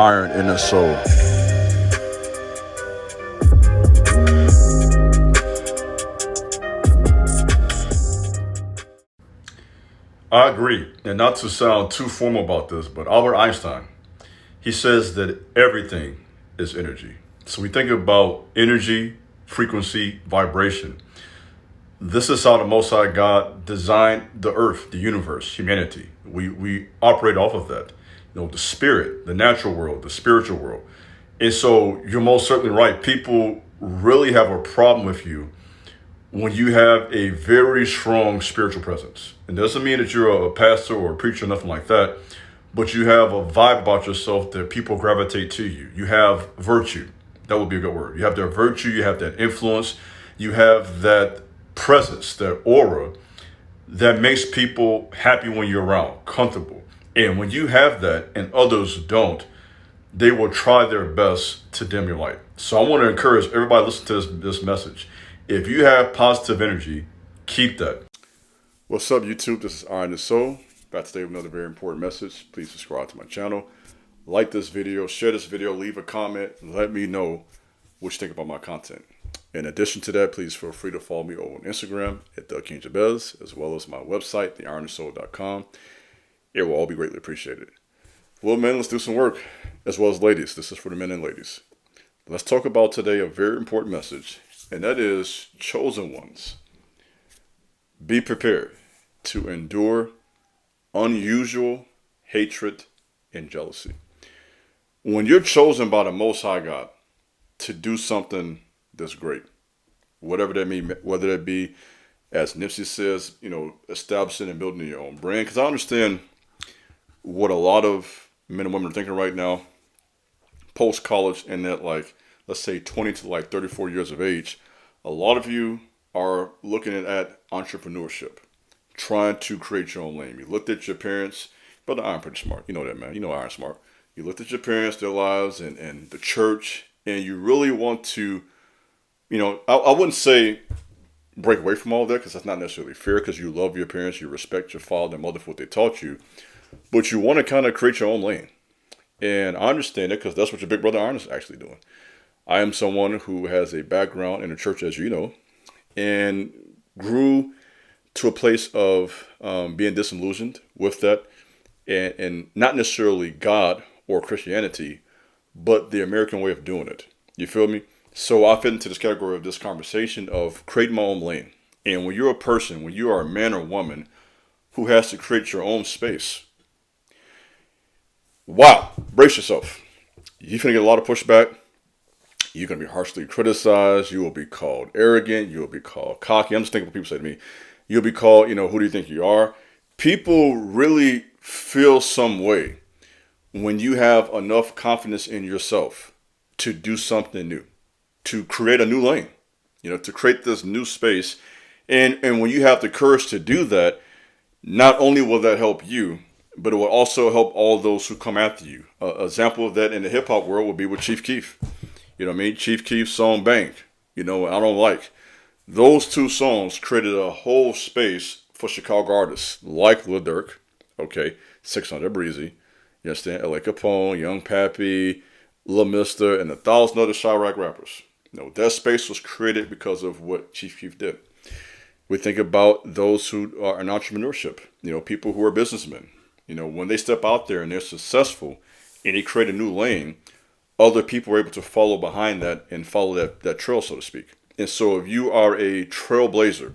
iron in the soul. I agree, and not to sound too formal about this, but Albert Einstein, he says that everything is energy. So we think about energy, frequency, vibration. This is how the Most High God designed the earth, the universe, humanity. We operate off of that. The spirit, the natural world, the spiritual world. And so you're most certainly right. People really have a problem with you when you have a very strong spiritual presence. It doesn't mean that you're a pastor or a preacher, nothing like that, but you have a vibe about yourself that people gravitate to you. You have virtue. That would be a good word. You have that virtue, you have that influence, you have that presence, that aura that makes people happy when you're around, comfortable. And when you have that and others don't, they will try their best to dim your light. So I want to encourage everybody listening to this message. If you have positive energy, keep that. What's up, YouTube? This is Iron the Soul. Back today with another very important message. Please subscribe to my channel. Like this video, share this video, leave a comment, and let me know what you think about my content. In addition to that, please feel free to follow me over on Instagram at Doug King Jabez, as well as my website, theironandsoul.com. It will all be greatly appreciated. Well, men, let's do some work, as well as ladies. This is for the men and ladies. Let's talk about today a very important message, and that is chosen ones. Be prepared to endure unusual hatred and jealousy. When you're chosen by the Most High God to do something that's great, whatever that means, whether that be, as Nipsey says, establishing and building your own brand. Because I understand what a lot of men and women are thinking right now, post-college, and that, like, let's say 20 to like 34 years of age. A lot of you are looking at entrepreneurship, trying to create your own lane. You looked at your parents, but Iron pretty smart. You know that, man. You know Iron smart. You looked at your parents, their lives, and the church, and you really want to, I wouldn't say break away from all that, because that's not necessarily fair, because you love your parents, you respect your father and mother for what they taught you, but you want to kind of create your own lane. And I understand it, because that's what your big brother Iron is actually doing. I am someone who has a background in the church, as you know, and grew to a place of being disillusioned with that, and not necessarily God or Christianity, but the American way of doing it. You feel me? So I fit into this category of this conversation of creating my own lane. And when you're a person, when you are a man or woman who has to create your own space, wow, brace yourself. You're going to get a lot of pushback. You're going to be harshly criticized. You will be called arrogant. You will be called cocky. I'm just thinking what people say to me. You'll be called, who do you think you are? People really feel some way when you have enough confidence in yourself to do something new, to create a new lane, to create this new space. And when you have the courage to do that, not only will that help you, but it will also help all those who come after you. An example of that in the hip hop world would be with Chief Keef. You know what I mean? Chief Keef's song Bank, I Don't Like. Those two songs created a whole space for Chicago artists like Lil Durk, 600 Breezy, you understand? L.A. Capone, Young Pappy, Lil Mister, and 1,000 other Chirac rappers. That space was created because of what Chief Keef did. We think about those who are in entrepreneurship, people who are businessmen. When they step out there and they're successful and they create a new lane, other people are able to follow behind that and follow that trail, so to speak. And so if you are a trailblazer,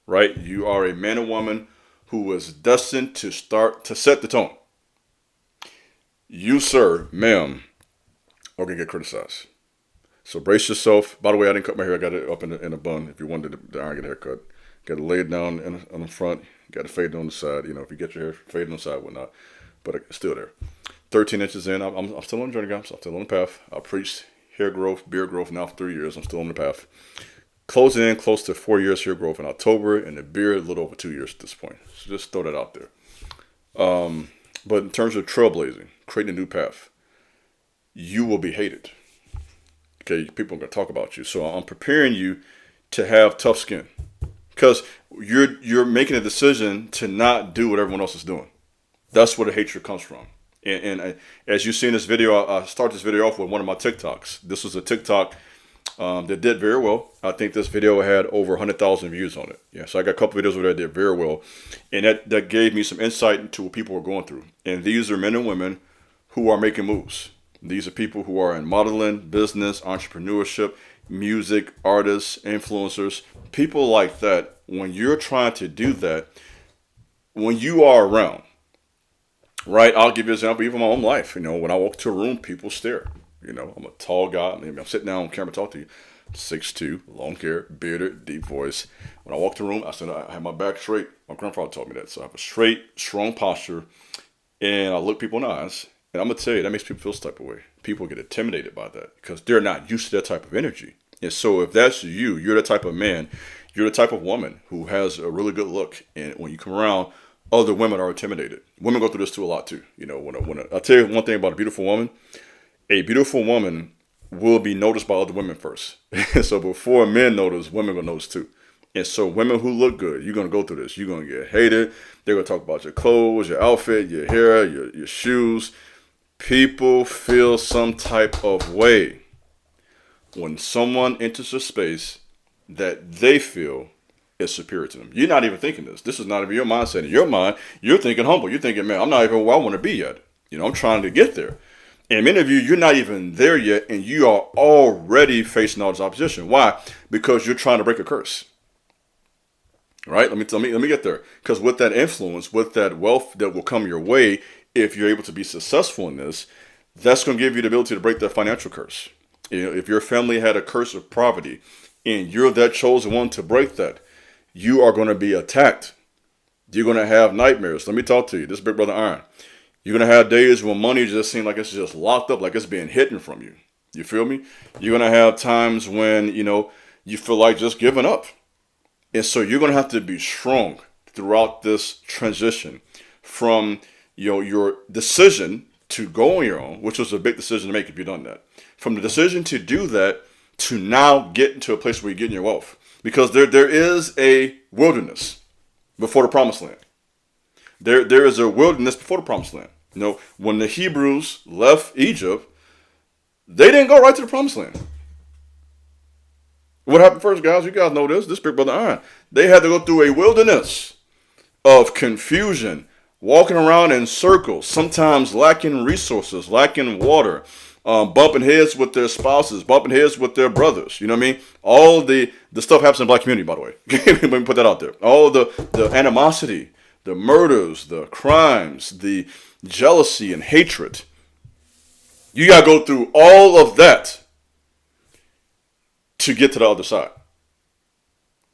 right, you are a man or woman who was destined to set the tone. You, sir, ma'am, are going to get criticized. So brace yourself. By the way, I didn't cut my hair. I got it up in a bun. If you wanted the Iron get a haircut, got to lay it down on the front. Got to fade it on the side. If you get your hair faded on the side, whatnot. But it's still there. 13 inches in. I'm still on the journey, guys. I'm still on the path. I preached hair growth, beard growth now for 3 years. I'm still on the path. Closing in close to 4 years hair growth in October, and the beard a little over 2 years at this point. So just throw that out there. But in terms of trailblazing, creating a new path, you will be hated. People are going to talk about you. So I'm preparing you to have tough skin, because you're making a decision to not do what everyone else is doing. That's where the hatred comes from. And as you see in this video, I start this video off with one of my TikToks. This was a TikTok that did very well. I think this video had over 100,000 views on it. Yeah, so I got a couple videos where that did very well. And that gave me some insight into what people were going through. And these are men and women who are making moves. These are people who are in modeling, business, entrepreneurship, music, artists, influencers, people like that. When you're trying to do that, when you are around, right? I'll give you an example, even my own life. When I walk to a room, people stare. I'm a tall guy. Maybe I'm sitting down on camera talking to you. 6'2", long hair, bearded, deep voice. When I walk to a room, I have my back straight. My grandfather taught me that. So I have a straight, strong posture, and I look people in the eyes. And I'm going to tell you, that makes people feel some type of way. People get intimidated by that because they're not used to that type of energy. And so if that's you, you're the type of man, you're the type of woman who has a really good look. And when you come around, other women are intimidated. Women go through this too a lot too. I'll tell you one thing about a beautiful woman will be noticed by other women first. So before men notice, women are going to notice too. And so women who look good, you're going to go through this. You're going to get hated. They're going to talk about your clothes, your outfit, your hair, your shoes. People feel some type of way when someone enters a space that they feel is superior to them. You're not even thinking this. This is not even your mindset. In your mind, you're thinking humble. You're thinking, man, I'm not even where I want to be yet. I'm trying to get there. And many of you, you're not even there yet, and you are already facing all this opposition. Why? Because you're trying to break a curse. Right? Let me get there. Because with that influence, with that wealth that will come your way, if you're able to be successful in this, that's going to give you the ability to break that financial curse. If your family had a curse of poverty, and you're that chosen one to break that, you are going to be attacked. You're going to have nightmares. Let me talk to you. This is Big Brother Iron. You're going to have days when money just seems like it's just locked up, like it's being hidden from you. You feel me? You're going to have times when, you feel like just giving up. And so you're going to have to be strong throughout this transition from your decision to go on your own, which was a big decision to make if you've done that. From the decision to do that to now get into a place where you're getting your wealth. Because there is a wilderness before the promised land. There is a wilderness before the promised land. When the Hebrews left Egypt, they didn't go right to the promised land. What happened first, guys? You guys know this. This Big Brother Iron. They had to go through a wilderness of confusion, walking around in circles, sometimes lacking resources, lacking water, bumping heads with their spouses, bumping heads with their brothers. You know what I mean? All the stuff happens in the black community, by the way. Let me put that out there. All the animosity, the murders, the crimes, the jealousy and hatred. You got to go through all of that to get to the other side.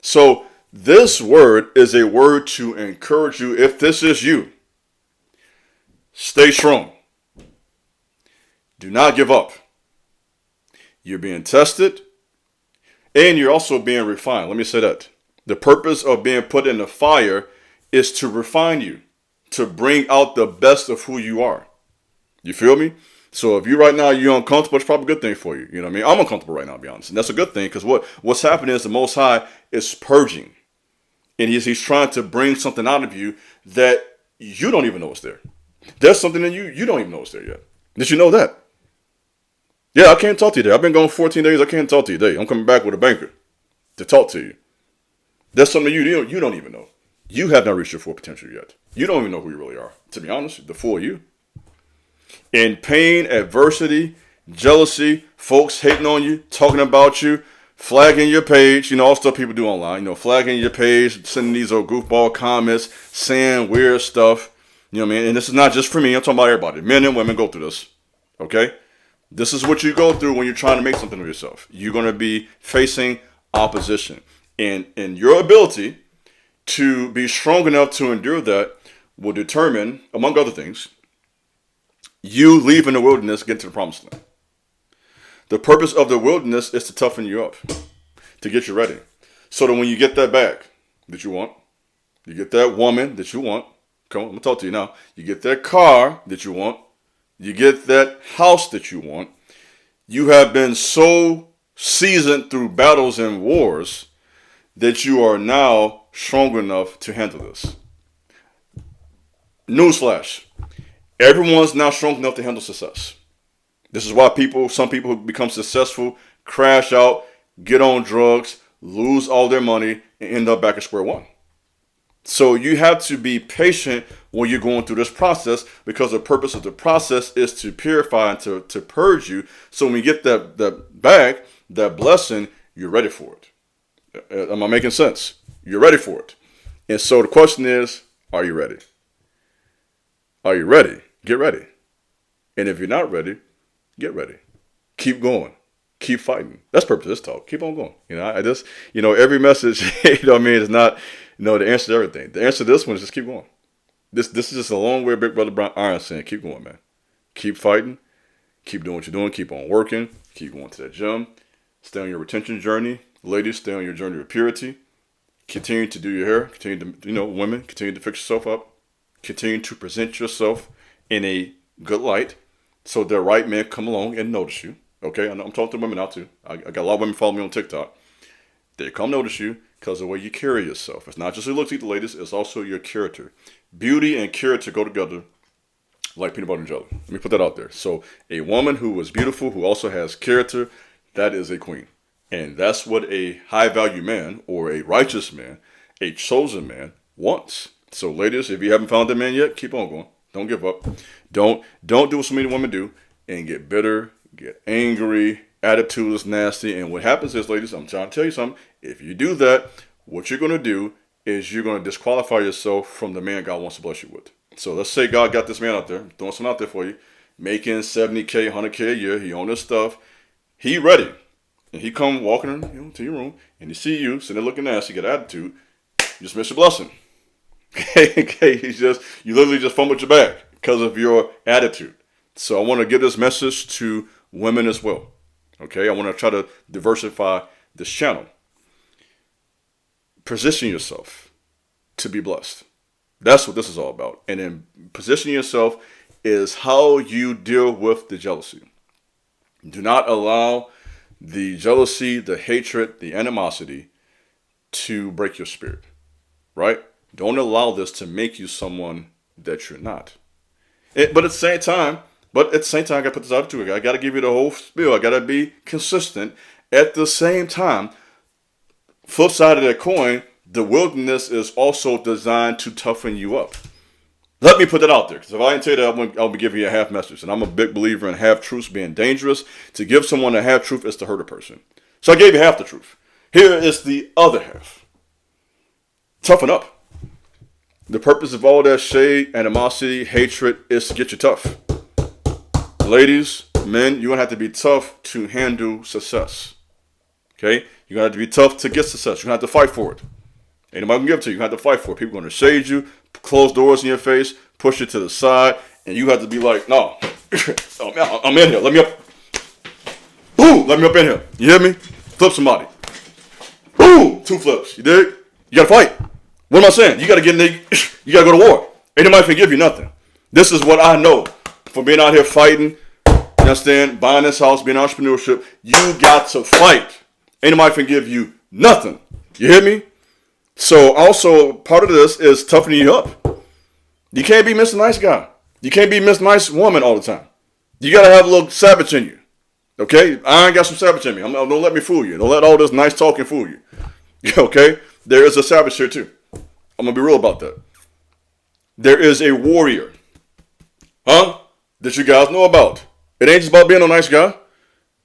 So this word is a word to encourage you. If this is you, stay strong. Do not give up. You're being tested and you're also being refined. Let me say that. The purpose of being put in the fire is to refine you, to bring out the best of who you are. You feel me? So if you right now, you're uncomfortable, it's probably a good thing for you. You know what I mean? I'm uncomfortable right now, to be honest. And that's a good thing because what's happening is the Most High is purging. And he's trying to bring something out of you that you don't even know is there. There's something in you don't even know is there yet. Did you know that? Yeah, I can't talk to you today. I've been gone 14 days. I can't talk to you today. I'm coming back with a banker to talk to you. There's something you don't even know. You have not reached your full potential yet. You don't even know who you really are. To be honest, the full you. In pain, adversity, jealousy, folks hating on you, talking about you, flagging your page, all stuff people do online, flagging your page, sending these old goofball comments, saying weird stuff, you know what I mean? And this is not just for me, I'm talking about everybody. Men and women go through this, okay? This is what you go through when you're trying to make something of yourself. You're going to be facing opposition. And your ability to be strong enough to endure that will determine, among other things, you leaving the wilderness, getting to the promised land. The purpose of the wilderness is to toughen you up, to get you ready. So that when you get that bag that you want, you get that woman that you want, come on, I'm going to talk to you now. You get that car that you want, you get that house that you want. You have been so seasoned through battles and wars that you are now strong enough to handle this. Newsflash. Everyone's not strong enough to handle success. This is why some people who become successful crash out, get on drugs, lose all their money, and end up back at square one. So you have to be patient when you're going through this process, because the purpose of the process is to purify and to purge you. So when you get that bag, that blessing, you're ready for it. Am I making sense? You're ready for it. And so the question is, are you ready? Are you ready? Get ready. And if you're not ready, get ready. Keep going. Keep fighting. That's the purpose of this talk. Keep on going. I just, every message, is not, the answer to everything. The answer to this one is just keep going. This is just a long way Big Brother Brian Iron saying, keep going, man. Keep fighting. Keep doing what you're doing. Keep on working. Keep going to that gym. Stay on your retention journey. Ladies, stay on your journey of purity. Continue to do your hair. Continue to, women, continue to fix yourself up. Continue to present yourself in a good light so the right man come along and notice you. Okay, I'm talking to women now too. I got a lot of women following me on TikTok. They come notice you because of the way you carry yourself. It's not just your looks, ladies. It's also your character. Beauty and character go together like peanut butter and jelly. Let me put that out there. So a woman who is beautiful, who also has character, that is a queen. And that's what a high value man or a righteous man, a chosen man wants. So ladies, if you haven't found that man yet, keep on going. Don't give up. Don't do what so many women do and get bitter, get angry, attitude is nasty. And what happens is, ladies, I'm trying to tell you something. If you do that, what you're going to do is you're going to disqualify yourself from the man God wants to bless you with. So let's say God got this man out there, throwing something out there for you, making $70K, $100K a year. He own his stuff. He ready. And he come walking to your room and he see you sitting there looking nasty, got attitude. You just miss your blessing. Okay, you literally just fumbled your bag because of your attitude. So I want to give this message to women as well. Okay, I want to try to diversify this channel. Position yourself to be blessed. That's what this is all about. And then positioning yourself is how you deal with the jealousy. Do not allow the jealousy, the hatred, the animosity to break your spirit, right? Don't allow this to make you someone that you're not. But at the same time, I got to put this out to you. I got to give you the whole spiel. I got to be consistent. At the same time, flip side of that coin, the wilderness is also designed to toughen you up. Let me put that out there, because if I didn't tell you that, I'll be giving you a half message. And I'm a big believer in half truths being dangerous. To give someone a half truth is to hurt a person. So I gave you half the truth. Here is the other half. Toughen up. The purpose of all that shade, animosity, hatred is to get you tough. Ladies, men, you're going to have to be tough to handle success. Okay? You're going to have to be tough to get success. You're going to have to fight for it. Ain't nobody can give it to you. You're going to have to fight for it. People are going to shade you, close doors in your face, push you to the side, and you have to be like, no, I'm in here. Let me up. Boom, let me up in here. You hear me? Flip somebody. Boom, 2 flips. You dig? You got to fight. What am I saying? You got to you got to go to war. Ain't nobody forgive you nothing. This is what I know from being out here fighting, you understand, buying this house, being entrepreneurship. You got to fight. Ain't nobody forgive you nothing. You hear me? So also part of this is toughening you up. You can't be Mr. Nice Guy. You can't be Miss Nice Woman all the time. You got to have a little savage in you. Okay? I ain't got some savage in me. Don't let me fool you. Don't let all this nice talking fool you. Okay? There is a savage here too. I'm going to be real about that. There is a warrior. That you guys know about. It ain't just about being a nice guy.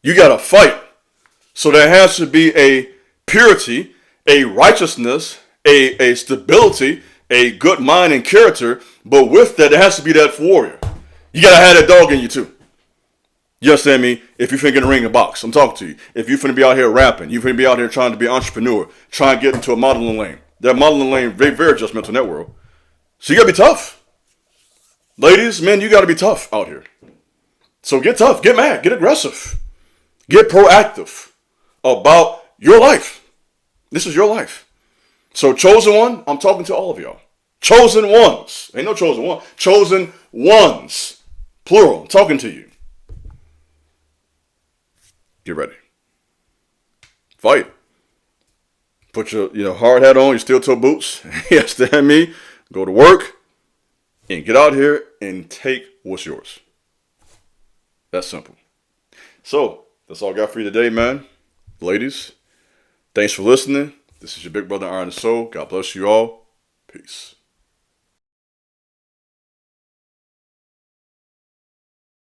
You got to fight. So there has to be a purity, a righteousness, a stability, a good mind and character. But with that, there has to be that warrior. You got to have that dog in you too. You understand me? If you're finna ring a box, I'm talking to you. If you're finna be out here rapping, you're finna be out here trying to be an entrepreneur, trying to get into a modeling lane. That modeling lane, very, very judgmental in that world. So you got to be tough. Ladies, men, you got to be tough out here. So get tough, get mad, get aggressive. Get proactive about your life. This is your life. So chosen one, I'm talking to all of y'all. Chosen ones. Ain't no chosen one. Chosen ones. Plural. I'm talking to you. Get ready. Fight. Put your hard hat on, your steel toe boots. You understand me? Go to work. and get out here and take what's yours. That's simple. So that's all I got for you today, man. Ladies, thanks for listening. This is your big brother Iron and Soul. God bless you all. Peace.